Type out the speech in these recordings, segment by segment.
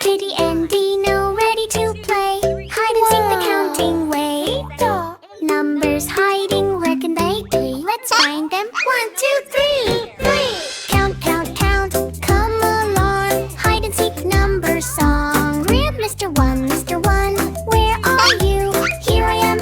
Kitty and Dino ready to play. Hide and seek the counting way. Numbers hiding, where can they be? Let's find them. 1, 2, 3. Count, count, count, come along. Hide and seek number song. Read Mr. 1, Mr. 1, where are you? Here I am,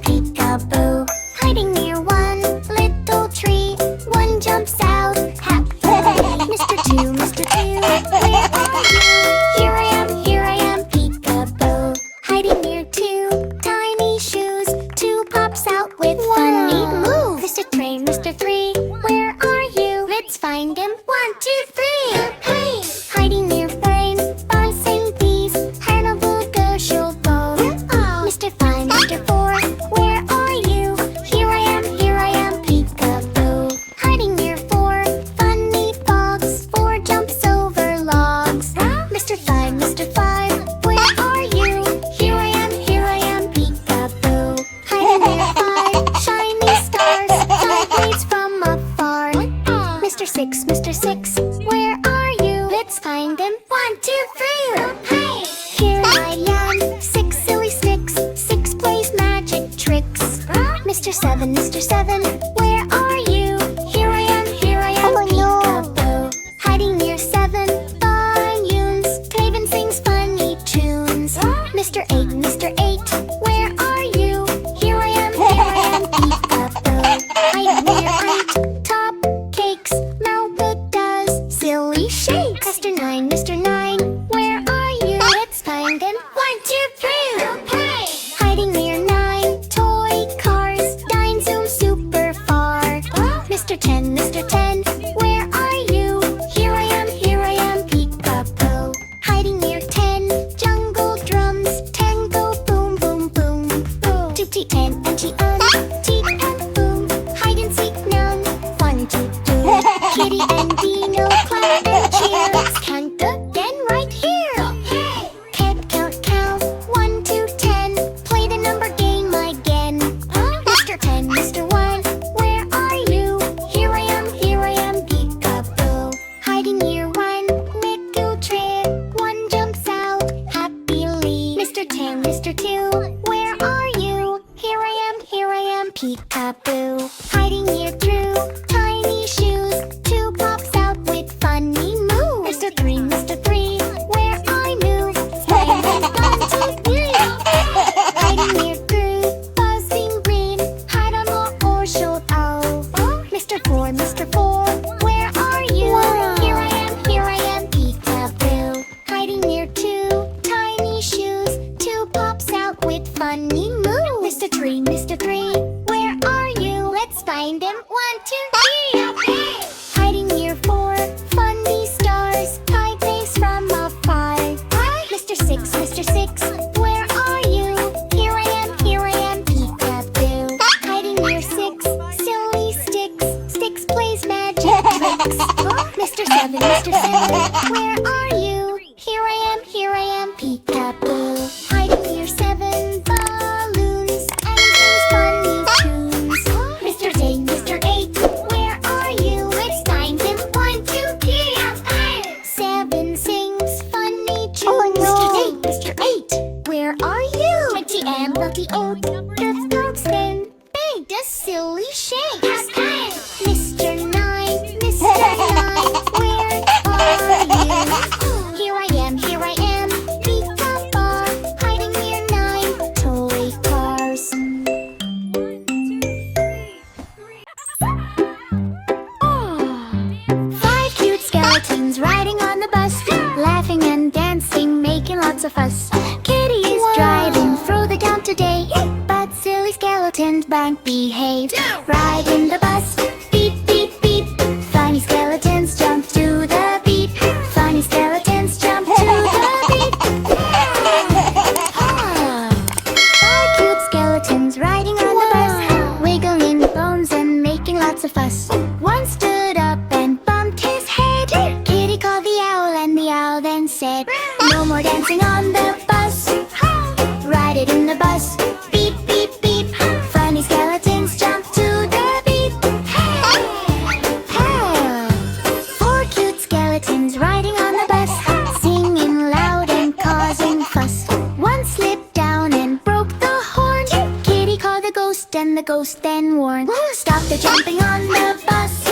peekaboo. Hiding near one little tree. One jumps out, happily. Mr. 2, Mr. 2, where are you? Here I am, peekaboo. Hiding near two tiny shoes. Two pops out with funny moves. Mr. 3, where are you? Let's find him. 1, 2, 3. Hey! Hiding near frame, buzzing bees. Hannibal Gosher bow. Mr. 5, Mr. 4, where are you? Here I am, peekaboo. Hiding near 4 funny frogs. 4 jumps over logs. Mr. 5, where are you? Here I am, peekaboo. Hiding near 5 shiny stars. 5 waves from afar. Mr. 6, where are you? Let's find him. 1, 2, 3. Hey! Here I am, 6 silly sticks. 6 plays magic tricks. Mr. 7, where are you? Here I am, peekaboo. Hiding near 7 volumes. Taven sings funny tunes. Mr. 8, where are you? Here I am, peekaboo. Hiding near 8 top cakes. Melba does silly shakes. Mr. 9, where are you? Let's find him. 1, 2, 3. Hey! Hiding near 9 toy cars. Dine zoom super far. Mr. 10, where are you? Here I am, peekaboo. Hiding near 10 jungle drums. 10 go boom, boom, boom, boom. 2 T and T and boom. Hide and seek none. Fun to do. Kitty and Dino clap and cheer. Let's count again right here. Count, 1 to 10. Play the number game again. Mr. 10, Mr. 1, where are you? Here I am, peekaboo. Hiding near 1 nickel trip. 1 jumps out happily. Mr. 2, where are you? Here I am, peekaboo. Hiding near through tiny shoes. 2 pops out with funny moves. Mr. 3, where are you? Slam and gone to you. Hiding near through buzzing green. Hide on or show out. Mr. 4, where are you? Here I am, peekaboo. Hiding near 2 tiny shoes. 2 pops out with funny moves. Mr. 3, where are you? Let's find him. 1, 2, 3. Hiding near 4 funny stars. 5 days from afar. Mr. 6, where are you? Here I am, peekaboo. Hiding near 6 silly sticks. 6 plays magic tricks. Mr. 7, where are you? Here I am, peekaboo. Hiding near 7 balloons. And sings funny tunes. Mr. 8, where are you? Let's find him. 1, 2, 3. 7 sings funny tunes. Mr. 8, where are you? 20 and 38. The throat spin. Big does silly shakes. Mr. 9, where are you? Here I am, peekaboo. Hiding near 9 toy cars. 5 cute skeletons riding on the bus. Laughing and dancing, making lots of fuss. Kitty is driving through the town today. But silly skeletons won't behave. Riding the bus, beep, beep, beep. Funny skeletons jump to the beat. Funny skeletons jump to the beat. 5 cute skeletons riding on the bus. Wiggling bones and making lots of fuss. One stood up and bumped his head. Kitty called the owl and the owl then said, no more dancing on the bus. Ride it in the bus. Beep, beep, beep. Funny skeletons jump to the beat. Hey! 4 cute skeletons riding on the bus. Singing loud the ghost then warned, stop the jumping on the bus.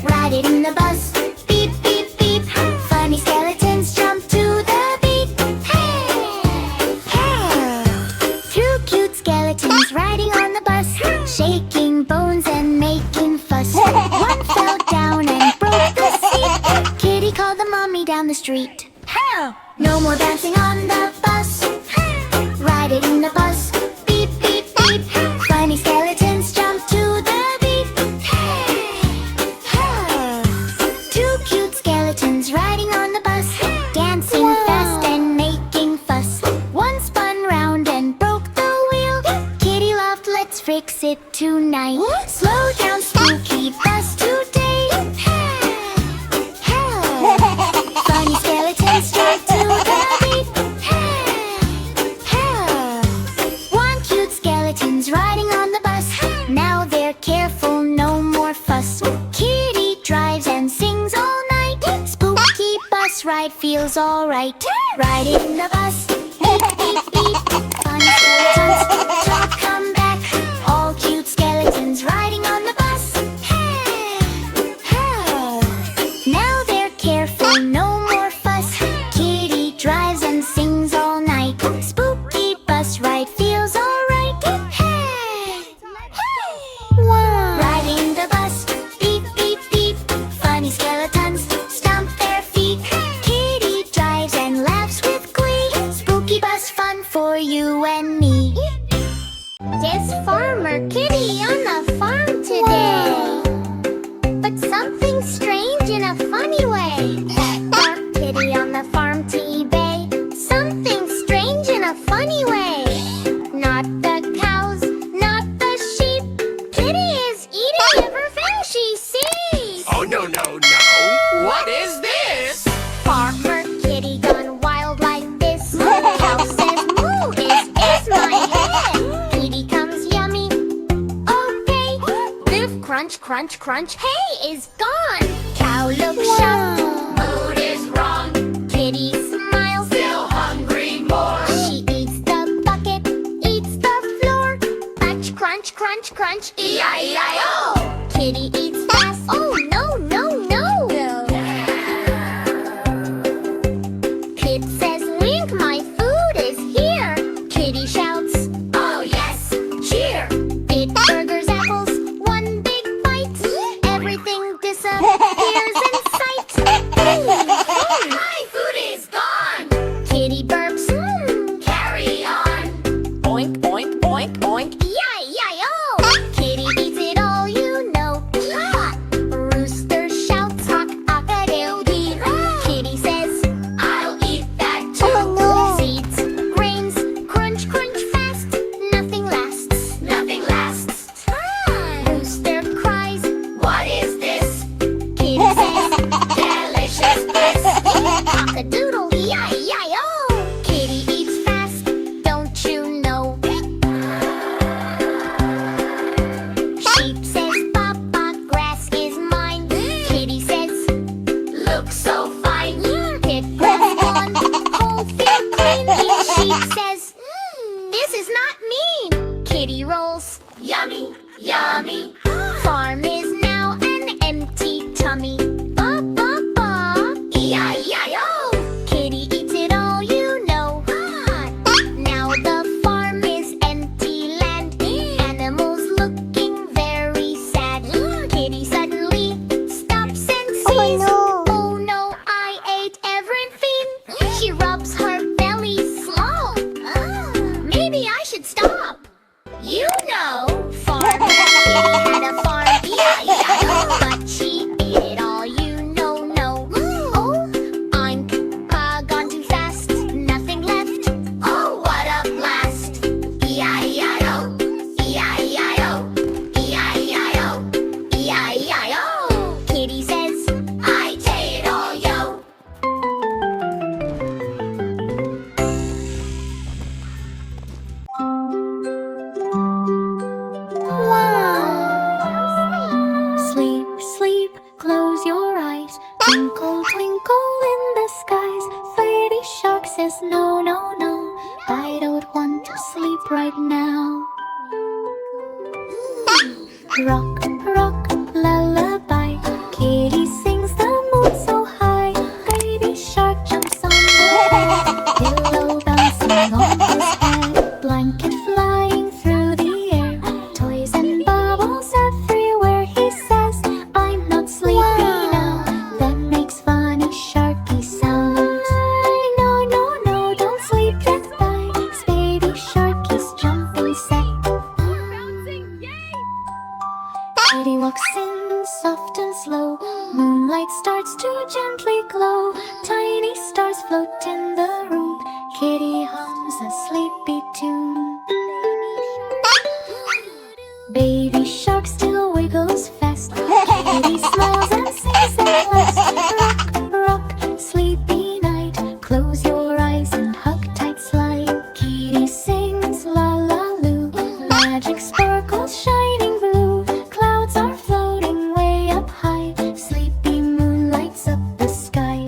Ride it in the bus. Beep, beep, beep. Funny skeletons jump to the beat. Hey, hey. Two cute skeletons riding on the bus, shaking bones and making fuss. One fell down and broke the seat. Kitty called the mommy down the street. No more dancing on the bus. Ride it in the bus. Beep, beep, beep. Funny skeletons jump to the beat. Two cute skeletons riding on the bus, dancing fast and making fuss. One spun round and broke the wheel. Kitty laughed, let's fix it tonight. Slow down, spooky bus today. Funny skeletons jump to the beat. One cute skeleton's riding on the bus. Now they're careful, no more fuss. Kitty drives and sings all night. Spooky bus ride feels alright. Ride in the bus. Beep, beep, beep. Funny skeletons talk, come back. All cute skeletons riding on the bus. Now they're careful, no more fuss. Kitty drives and sings all night. Spooky bus ride feels alright. Riding the bus. Beep, beep, beep. Funny skeletons stomp their feet. Kitty drives and laughs with glee. Spooky bus fun for you and me. There's Farmer Kitty on the farm today, but something strange in a funny way. Dark Kitty on the farm bay. Something strange in a funny way. Not the cows, not the sheep. Kitty is eating everything she sees. Oh, no, no, no. What is this? Farmer Kitty gone wild like this. Cow says moo, is my head. Kitty comes yummy, okay. Biff crunch, crunch, crunch, hey, is gone. Cow looks shocked, Mood is wrong. Kitty smiles, Still hungry more. she eats the bucket, eats the floor. Crunch, crunch, crunch, crunch, E-I-E-I-O. Kitty eats fast, oh no, no, no. Kid says wink, my food is here. Kitty shouts, Oh, yes. Cheer. big burgers, apples, one big bite. Everything disappears in sight. My food is gone. Kitty burps, Carry on. Oink, oink, oink, oink. yi-yi-oh. Kitty eats it all, you know. Rooster shouts, cock-a-doodle-dee. Kitty says, I'll eat that too. seeds, grains, crunch, crunch fast. Nothing lasts. Nothing lasts. Rooster cries, What is this? Kitty says, Delicious bliss. cock-a-doodle, yi-yi-oh. Kitty eats fast, don't you know? Sheep says, Papa, grass is mine. Kitty says, Looks so fine. pit grass on, whole field clean. Each sheep says, this is not mean. Kitty rolls, Yummy, yummy. farm is now an empty tummy. Ba ba ba, E-I-E-I-O. Kitty eats it all, you know. Now the farm is empty land. Animals looking very sad. Kitty suddenly stops and sees, oh no, I ate everything. She rubs her belly slow. Maybe I should stop. You know, Farmer Kitty had a farm. But she ate it all, you know, no. Oh, I'm gone too fast. Nothing left. Oh, what a blast. E-I-E-I-O. E-I-E-I-O. E-I-E-I-O. E-I-E-I-O. Kitty says, I take it all, yo. sleep, sleep, close your eyes. Twinkle, twinkle in the skies. Lady Shark says, no, no, no. I don't want to sleep right now. Rock, rock, lullaby. Kitty sings the moon so high. Baby shark jumps on the bed. Pillow bouncing on his head. Blanket flying through the air. Toys and bubbles everywhere. He says, I'm not sleepy now. Then makes funny sharky sounds. No, no, no, don't sleep yet, guys. Baby sharky's jumping set. Kitty walks in soft and slow. Moonlight starts to gently glow. Tiny stars float in the room. Kitty hums a sleepy tune. Baby shark still wiggles fast. Kitty smiles and sings at last. Rock, rock, sleepy night. Close your eyes and hug tight slide. Kitty sings la la loo. Magic sparkles shining blue. Clouds are floating way up high. Sleepy moon lights up the sky.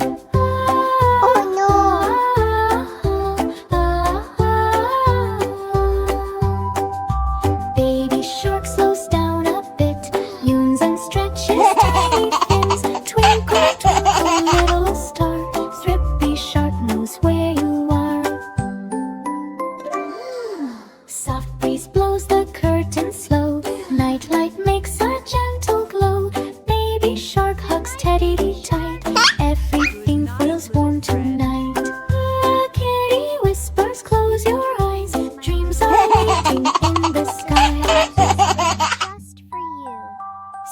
Oh no! Baby shark slows down a bit. Yawns and stretches tiny fins. Twinkle, twinkle, little star. Thrippy shark knows where you are. Soft breeze blows the curtain slow. Nightlight makes a gentle glow. Baby shark hugs Teddy tight. Everything feels warm tonight. Kitty whispers, close your eyes. Dreams are waiting in the sky. Just for you.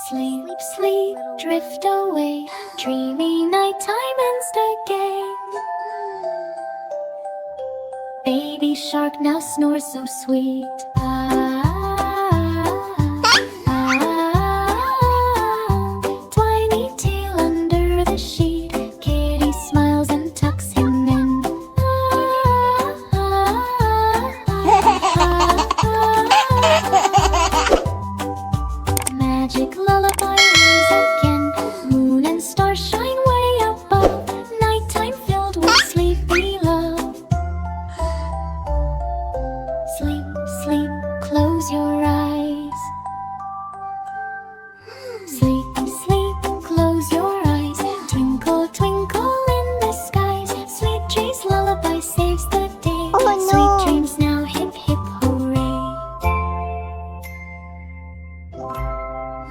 Sleep, sleep, drift away. Dreamy nighttime ends again. Baby shark now snores so sweet.